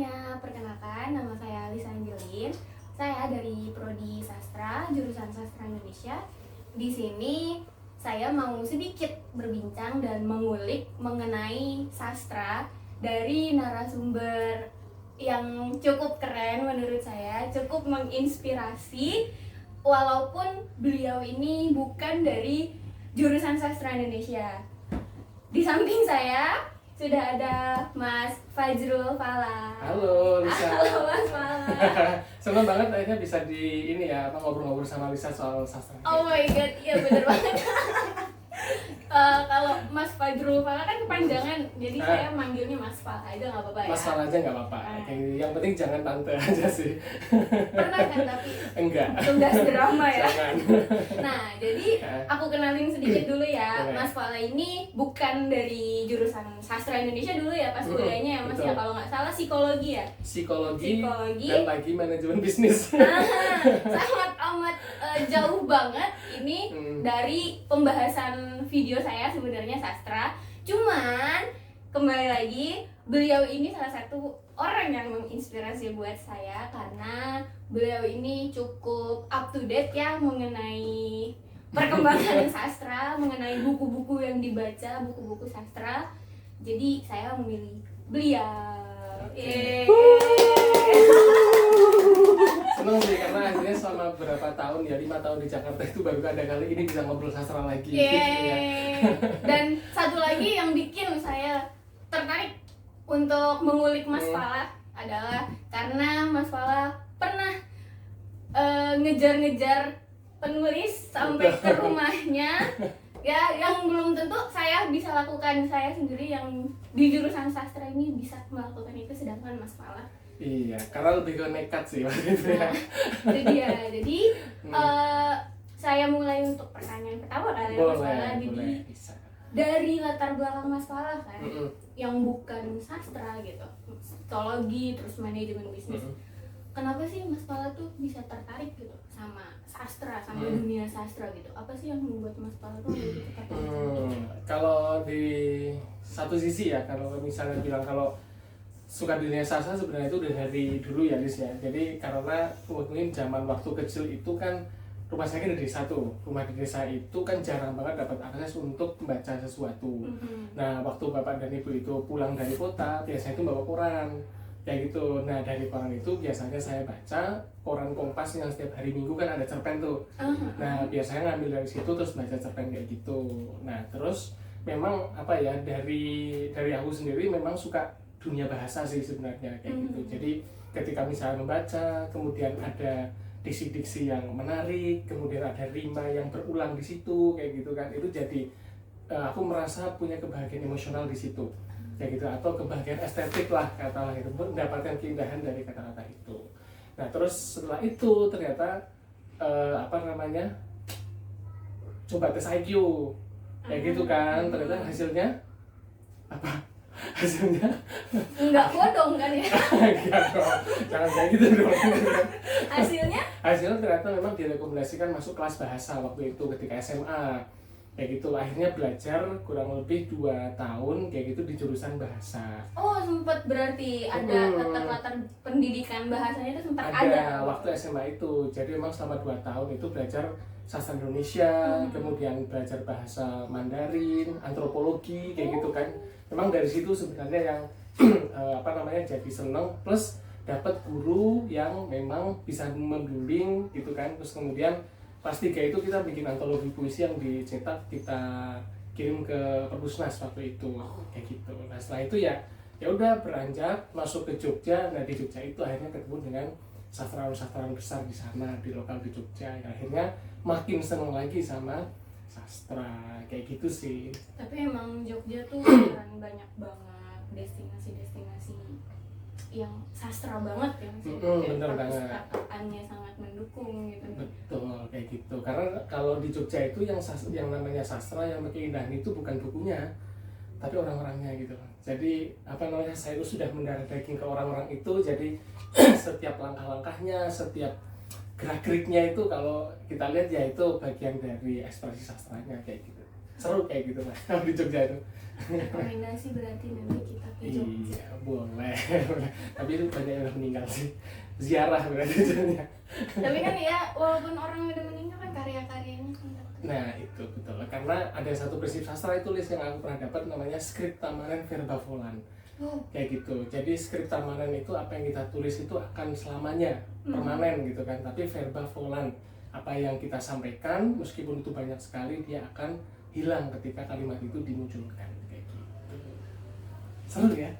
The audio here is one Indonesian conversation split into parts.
semuanya, perkenalkan nama saya Lisa Angelin. Saya dari Prodi Sastra, jurusan Sastra Indonesia. Di sini saya mau sedikit berbincang dan mengulik mengenai sastra dari narasumber yang cukup keren menurut saya, cukup menginspirasi. Walaupun beliau ini bukan dari jurusan Sastra Indonesia. Di samping saya sudah ada Mas Fajrul Fala. Halo Lisa. Halo Mas Fala. Senang banget akhirnya bisa di ini ya ngobrol-ngobrol sama Lisa soal sastra. Oh my god, iya bener banget. Kalau Mas Fajrul Fala kan kepanjangan, jadi saya manggilnya Mas Fala aja nggak apa-apa ya. Mas Fala aja nggak apa-apa. Yang penting jangan tante aja sih. Pernah kan tapi Enggak. tugas drama ya. Jangan. Nah, jadi aku kenalin sedikit dulu ya. Boleh. Mas Fala ini bukan dari jurusan Sastra Indonesia dulu ya pas kuliahnya ya Mas ya, betul. kalau nggak salah psikologi ya. Psikologi Psikologi. dan lagi manajemen bisnis. Nah, sangat amat jauh banget ini dari pembahasan video saya sebenarnya sastra. Cuman kembali lagi, beliau ini salah satu orang yang menginspirasi buat saya karena beliau ini cukup up to date ya mengenai perkembangan sastra, mengenai buku-buku yang dibaca, buku-buku sastra. Jadi saya memilih beliau. Senang sih karena akhirnya selama berapa tahun ya 5 tahun di Jakarta itu baru ada kali ini bisa ngobrol sastra lagi. Yeay. Dan satu lagi yang bikin saya tertarik untuk mengulik Mas Fala adalah karena Mas Fala pernah ngejar-ngejar penulis sampai ke rumahnya. Ya, yang belum tentu saya bisa lakukan, saya sendiri yang di jurusan sastra ini bisa melakukan itu, sedangkan Mas Fala. Iya, karena lebih ke nekat sih waktu itu ya. Itu dia. Jadi saya mulai untuk pertanyaan pertama kali ya Mas Fala. Jadi bisa. dari latar belakang Mas Fala kan, yang bukan sastra gitu, psikologi terus manajemen bisnis. Kenapa sih Mas Fala tuh bisa tertarik gitu sama sastra, sama dunia sastra gitu? Apa sih yang membuat Mas Fala tuh begitu tertarik? Kalau di satu sisi ya, kalau misalnya bilang kalau suka dunia sastra sebenarnya itu udah dari dulu ya Lis ya. Jadi karena mungkin zaman waktu kecil itu kan rumah saya kan di desa tuh. Rumah di desa itu kan jarang banget dapat akses untuk membaca sesuatu. Nah, waktu bapak dan ibu itu pulang dari kota, biasanya itu bawa koran kayak gitu. Nah, dari koran itu biasanya saya baca koran Kompas yang setiap hari Minggu kan ada cerpen tuh. Nah, biasanya ngambil dari situ terus baca cerpen kayak gitu. Nah, terus memang apa ya, dari aku sendiri memang suka dunia bahasa sih sebenarnya kayak gitu. Jadi ketika misalnya membaca, kemudian ada diksi-diksi yang menarik, kemudian ada rima yang berulang di situ kayak gitu kan, itu jadi aku merasa punya kebahagiaan emosional di situ kayak gitu, atau kebahagiaan estetik lah katalah itu, mendapatkan keindahan dari kata-kata itu. Nah terus setelah itu ternyata coba tes IQ kayak gitu kan, ternyata hasilnya apa? Hasilnya Enggak bodong kan ya? enggak dong, jangan kayak gitu dong. Hasilnya ternyata memang direkomendasikan masuk kelas bahasa waktu itu ketika SMA kayak gitu. Akhirnya belajar kurang lebih 2 tahun kayak gitu di jurusan bahasa. oh sempat berarti ada latar-latar pendidikan bahasanya itu sempat ada Waktu SMA itu. Jadi memang selama 2 tahun itu belajar sastra Indonesia, kemudian belajar bahasa Mandarin, antropologi kayak gitu kan. Memang dari situ sebenarnya yang jadi seneng, plus dapat guru yang memang bisa membimbing gitu kan. Terus kemudian pas 3 itu kita bikin antologi puisi yang dicetak, kita kirim ke Perpusnas waktu itu kayak gitu. Nah setelah itu ya udah beranjak masuk ke Jogja. Nah di Jogja itu akhirnya ketemu dengan sastrawan-sastrawan besar di sana, di lokal di Jogja. Akhirnya makin seneng lagi sama sastra kayak gitu sih. Tapi emang Jogja tuh beneran banyak banget destinasi-destinasi yang sastra banget ya sih. Bener banget. Perpustakaannya sangat mendukung gitu. Betul kayak gitu. Karena kalau di Jogja itu yang namanya sastra, yang keindahan itu bukan bukunya, tapi orang-orangnya gitu. Jadi saya itu sudah mendarah daging ke orang-orang itu. Jadi setiap langkah-langkahnya, setiap gerak-geriknya itu kalau kita lihat ya itu bagian dari ekspresi sastranya kayak gitu. Seru kayak gitu Mas, kalau di Jogja itu. Rekomendasi berarti nanti kita ke Jogja. Iya, boleh. Tapi itu banyak yang udah meninggal sih. Ziarah berarti jadinya. Tapi kan ya walaupun orang udah meninggal kan karya-karyanya kan tetap. Nah itu betul, karena ada satu prinsip sastra itu Lis yang aku pernah dapat namanya scripta manent verba volant. Kayak gitu, jadi scripta manent itu apa yang kita tulis itu akan selamanya permanen gitu kan, tapi verba volant, apa yang kita sampaikan meskipun itu banyak sekali dia akan hilang ketika kalimat itu dimunculkan kayak gitu. Seru ya?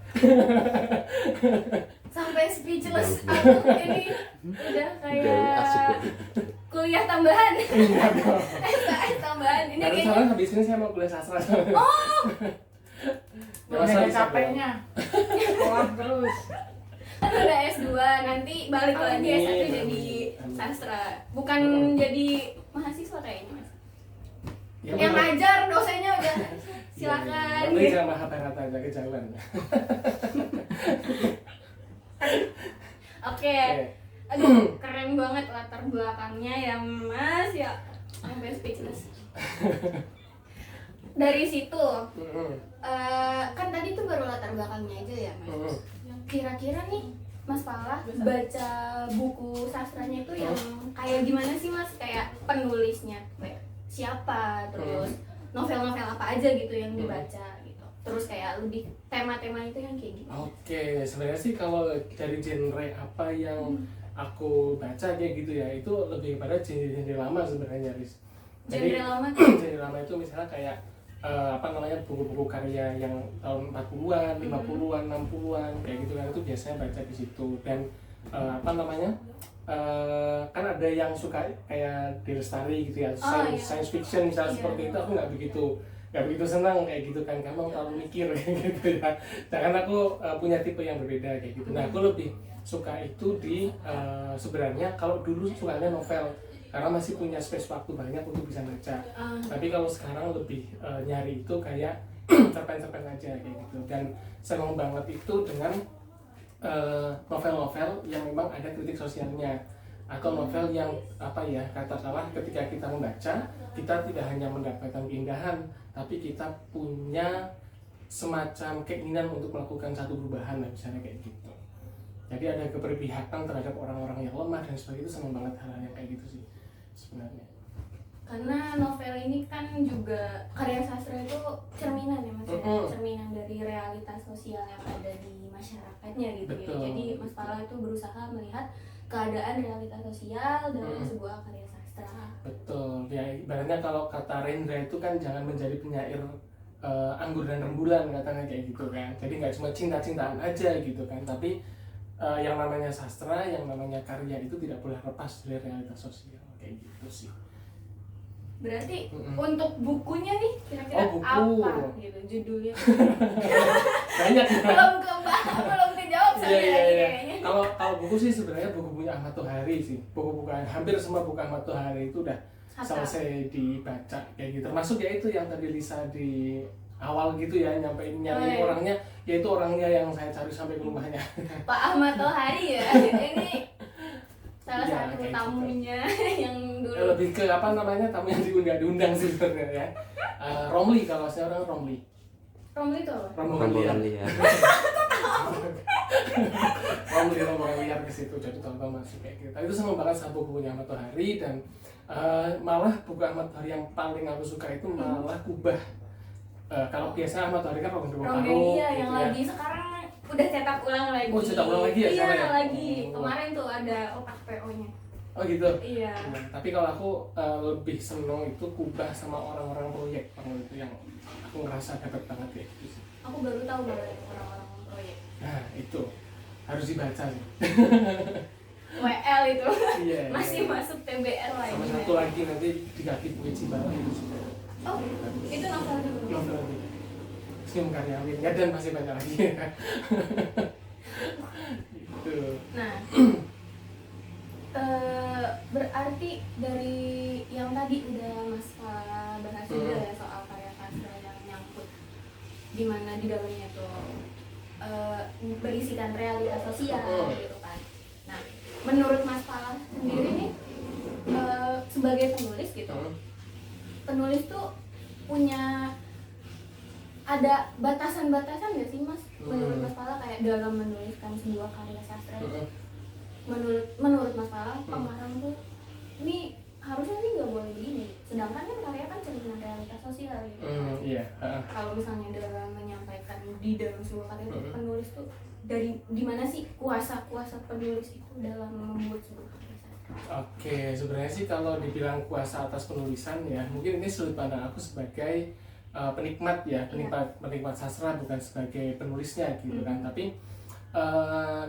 Sampai speechless aku ini udah kayak kuliah tambahan. Iya dong. SKS tambahan ini Karena kayaknya. soalnya habis ini saya mau kuliah sastra. Oh, Gak masalah, Ada bisa capeknya. Sekolah terus. kan udah S2 nanti balik lagi Amin. S1 jadi Amin. sastra, bukan jadi mahasiswa kayaknya Mas. Ya, Yang boleh. ngajar dosennya udah Iya, silakan. iya. Tapi jangan Mahabharata aja kejauhan. Oke. Oke. Aduh, keren banget latar belakangnya ya Mas ya. Sampai speechless. Dari situ, kan tadi tuh baru latar belakangnya aja ya Mas. Kira-kira nih Mas Falah baca buku sastranya itu yang kayak gimana sih Mas? Kayak penulisnya, kayak siapa, terus novel-novel apa aja gitu yang dibaca gitu. Terus kayak lebih tema-tema itu yang kayak gitu. Oke, sebenarnya sih kalau dari genre apa yang aku baca kayak gitu ya, itu lebih kepada genre lama sebenarnya, Riz. Genre lama tuh? Genre lama itu misalnya kayak apa namanya buku-buku karya yang tahun 40-an, 50-an, 60-an kayak gitu kan, itu biasanya baca di situ. Dan apa namanya? Kan ada yang suka kayak Lestari gitu ya, Oh, iya. science fiction misalnya Iya. seperti itu, aku nggak begitu senang kayak gitu kan, kamu terlalu mikir gitu ya. Sedangkan aku punya tipe yang berbeda kayak gitu. Nah aku lebih suka itu di sebenarnya kalau dulu sukanya novel karena masih punya space waktu banyak untuk bisa baca. Tapi kalau sekarang lebih nyari itu kayak cerpen-cerpen aja kayak gitu. Dan senang banget itu dengan novel-novel yang memang ada kritik sosialnya, atau novel yang apa ya, katakanlah ketika kita membaca kita tidak hanya mendapatkan keindahan tapi kita punya semacam keinginan untuk melakukan satu perubahan lah, misalnya kayak gitu. Jadi ada keberpihakan terhadap orang-orang yang lemah dan sebagainya, itu senang banget hal yang kayak gitu sih sebenarnya. Karena novel ini kan juga karya sastra itu cerminan ya Mas ya, cerminan dari realitas sosial yang ada di masyarakatnya gitu ya. Betul. Jadi Mas Falah itu berusaha melihat keadaan realitas sosial dalam sebuah karya sastra. Betul, ya ibaratnya kalau kata Rendra itu kan jangan menjadi penyair anggur dan rembulan katanya kayak gitu kan. Jadi nggak cuma cinta-cintaan aja gitu kan, tapi yang namanya sastra, yang namanya karya itu tidak boleh lepas dari realitas sosial kayak gitu sih. Berarti untuk bukunya nih kira-kira Oh, buku. apa gitu judulnya? Banyak ya. belum kejawab sampai Iya, lagi iya. kayaknya. Kalau buku sih sebenarnya buku-bukunya Ahmad Tohari sih. Buku-buku hampir semua buku Ahmad Tohari itu udah Hafal. selesai dibaca kayak gitu. Termasuk ya itu yang tadi Lisa di awal gitu ya, nyampein nyari iya. orangnya, yaitu orangnya yang saya cari sampai ke rumahnya. Pak Ahmad Tohari ya. Ini salah Iya, satu kayak tamunya yang dulu. Lebih ke apa namanya, tamu yang diundang sih sebenarnya ya. Romli, kalau saya orang Romli. Romli itu apa? Rombongan liar. liar. Rombongan liar ke situ, jadi tonton masuk kayak gitu. Itu seneng banget sama bukunya Ahmad Tohari, dan malah buku Ahmad Tohari yang paling aku suka itu malah Kubah. Kalau biasa Ahmad Tohari kan Ronggeng Karo, Iya, yang gitu ya. lagi sekarang udah cetak ulang lagi. Oh, cetak ulang lagi ya Iya, sekarang ya? lagi. Oh. Kemarin tuh ada otak PO-nya. Oh gitu. Iya. Nah, tapi kalau aku lebih seneng itu Kubah sama orang-orang proyek, orang itu yang aku ngerasa dapat banget kayak gitu sih. Aku baru tahu malah yang orang-orang proyek. Nah itu harus dibaca sih. WL itu. Iya. Masih iya. masuk TBR lagi. Sama satu lagi nanti di kaki Bukit Cimbalak itu juga. Oh, itu novel dulu. Novel lagi. Senyum Karyawin, ya dan masih banyak lagi. Gitu. Nah, berarti dari yang tadi udah Mas Falah bahas juga ya soal karya sastra yang nyangkut di mana di dalamnya tuh berisikan realitas sosial gitu kan. Nah, menurut Mas Falah sendiri nih sebagai penulis gitu, penulis tuh punya ada batasan-batasan nggak sih Mas menurut Mas Pala kayak dalam menuliskan sebuah karya sastra itu? Menurut Mas Pala pengarang tuh ini harusnya nih nggak boleh begini, sedangkan kan karya kan cerminan realitas sosial gitu. Iya. Kalau misalnya dalam menyampaikan di dalam sebuah karya itu penulis tuh dari di mana sih kuasa penulis itu dalam membuat sebuah karya sastra? Oke, sebenarnya sih kalau dibilang kuasa atas penulisan ya, mungkin ini sudut pandang aku sebagai penikmat ya, penikmat sastra, bukan sebagai penulisnya gitu kan. Tapi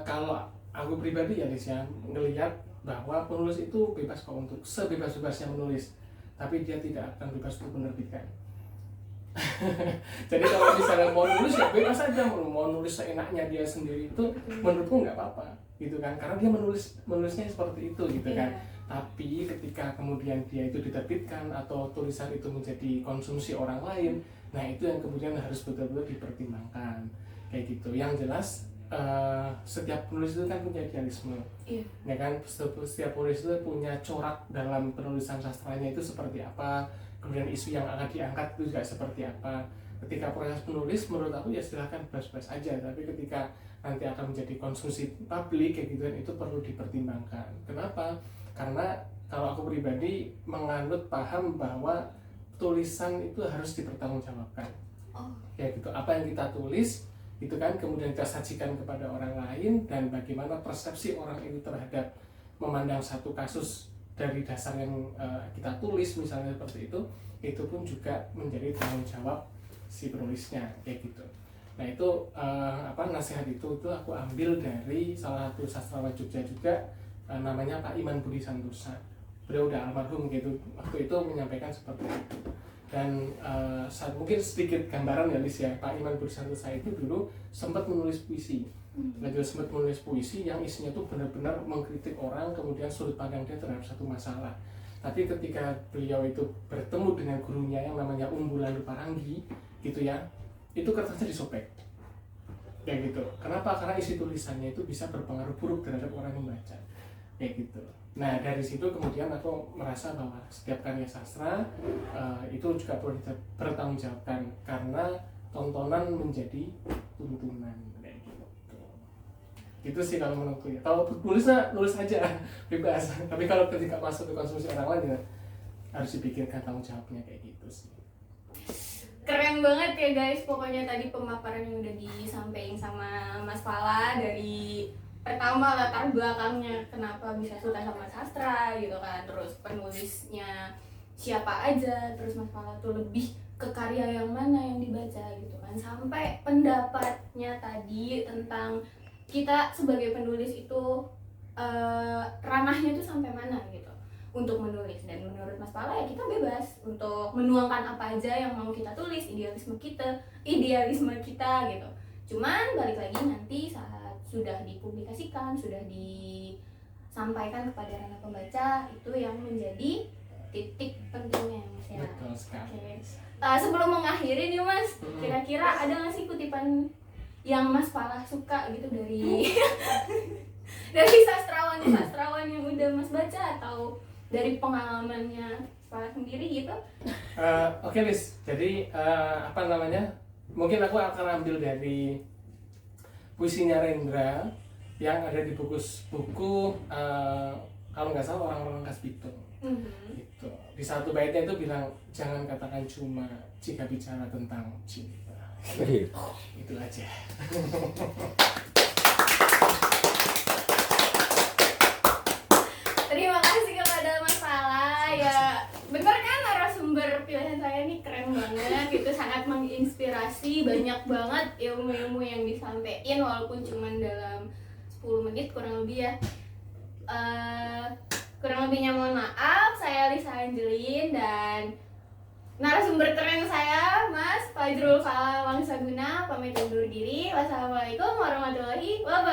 kalau aku pribadi ya Lis ya, ngelihat bahwa penulis itu bebas kok untuk sebebas-bebasnya menulis, tapi dia tidak akan bebas untuk menerbitkan. Jadi kalau misalnya mau nulis ya bebas aja, mau nulis seenaknya dia sendiri itu menurutku nggak apa-apa gitu kan, karena dia menulisnya seperti itu gitu kan. Tapi ketika kemudian dia itu diterbitkan atau tulisan itu menjadi konsumsi orang lain, nah itu yang kemudian harus betul-betul dipertimbangkan kayak gitu. Yang jelas setiap penulis itu kan punya idealisme, ya kan. Setiap penulis itu punya corak dalam penulisan sastranya itu seperti apa, kemudian isu yang akan diangkat itu juga seperti apa. Ketika proses penulis menurut aku ya silahkan bebas-bebas aja, tapi ketika nanti akan menjadi konsumsi publik kayak gitu kan, itu perlu dipertimbangkan. Kenapa? Karena kalau aku pribadi menganut paham bahwa tulisan itu harus dipertanggungjawabkan. Ya gitu, apa yang kita tulis itu kan kemudian kita sajikan kepada orang lain, dan bagaimana persepsi orang itu terhadap memandang satu kasus dari dasar yang kita tulis misalnya seperti itu pun juga menjadi tanggung jawab si penulisnya kayak gitu. Nah itu nasihat itu aku ambil dari salah satu sastrawan Jogja juga, namanya Pak Iman Budi Santosa. Beliau udah almarhum gitu, waktu itu menyampaikan seperti itu. Dan mungkin sedikit gambaran ya Lis ya, Pak Iman Budi Santosa itu dulu sempat menulis puisi. Beliau sempat menulis puisi yang isinya tuh benar-benar mengkritik orang, kemudian sudut pandang dia terhadap satu masalah. Tapi ketika beliau itu bertemu dengan gurunya yang namanya Umbulan Paranggi gitu ya, itu kertasnya disobek kayak gitu. Kenapa? Karena isi tulisannya itu bisa berpengaruh buruk terhadap orang yang membaca kayak gitu. Nah dari situ kemudian aku merasa bahwa setiap karya sastra itu juga perlu dipertanggungjawabkan, karena tontonan menjadi tuntunan kayak gitu. Gitu sih kalau menurutku ya. Kalau nulis aja bebas, tapi kalau ketika masuk ke konsumsi orang lain ya harus dipikirkan tanggung jawabnya kayak gitu sih. Keren banget ya guys, pokoknya tadi pemaparan yang udah disampaikan sama Mas Pala, dari pertama latar belakangnya kenapa bisa suka sama sastra gitu kan, terus penulisnya siapa aja, terus Mas Pala tuh lebih ke karya yang mana yang dibaca gitu kan, sampai pendapatnya tadi tentang kita sebagai penulis itu ranahnya tuh sampai mana gitu untuk menulis. Dan menurut Mas Pala ya kita bebas untuk menuangkan apa aja yang mau kita tulis, idealisme kita gitu. Cuman balik lagi nanti saat sudah dipublikasikan, sudah disampaikan kepada ranah pembaca, itu yang menjadi titik pentingnya Mas ya. Betul sekali. Sebelum mengakhiri nih Mas, kira-kira ada nggak sih kutipan yang Mas Pala suka gitu dari dari sastrawan yang udah Mas baca, atau dari pengalamannya Pala sendiri gitu? Oke Lis, jadi mungkin aku akan ambil dari puisinya Rendra yang ada di buku kalau nggak salah Orang-orang Khas Bitung. Gitu. Di satu baitnya itu bilang, jangan katakan cuma jika bicara tentang cinta. Itu aja. Terima kasih kepada Mas Pala ya. Bener kan narasumber pilihan saya ini keren banget gitu, sangat menginspirasi, banyak banget ilmu-ilmu yang disampaikan walaupun cuma dalam 10 menit kurang lebih ya. Kurang lebihnya mohon maaf. Saya Lisa Angelin dan narasumber keren saya Mas Fajrul Kala Wangsaguna pamit undur diri. Wassalamualaikum warahmatullahi wabarakatuh.